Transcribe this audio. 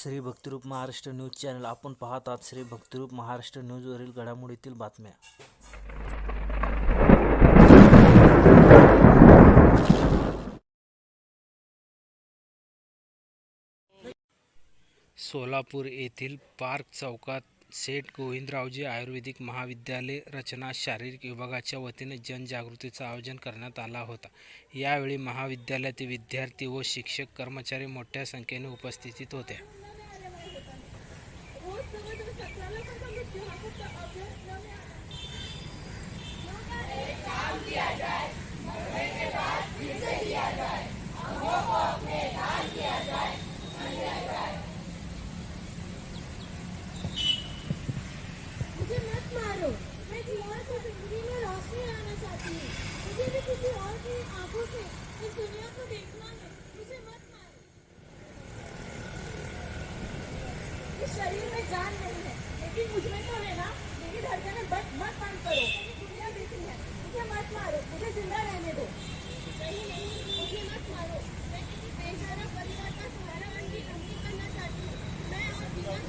Shri Bhaktirup Maharashtra news channel आपण पाहत आहात. श्री भक्तिरूप महाराष्ट्र न्यूजवरील घडामोडीतील बातम्या. सोलापूर येथील पार्क चौकात सेठ गोविंदरावजी आयुर्वेदिक महाविद्यालय रचना शारीरिक विभागाच्या वतीने जनजागृतीचं आयोजन करण्यात आला होता. यावेळी महाविद्यालयातील विद्यार्थी व शिक्षक कर्मचारी मोठ्या संख्येने उपस्थित होते. मुझे मत मारो, मैं दीवार की जिंदगी में रोशनी लाना चाहती हूँ. मुझे भी किसी और की आंखों से इस दुनिया को देखना है. मुझे मत मारो. इस शरीर में जान नहीं है, लेकिन मुझमें तो है ना. मेरी धड़कनें मत बंद करो. मेरी दुनिया बेटी है. मुझे मत मारो, मुझे जिंदा रहने दो. नहीं, मुझे मत मारो. मैं किसी बेसहारा परिवार का सहारा बनकर अमीर बनना चाहती हूँ. मैं और जीवन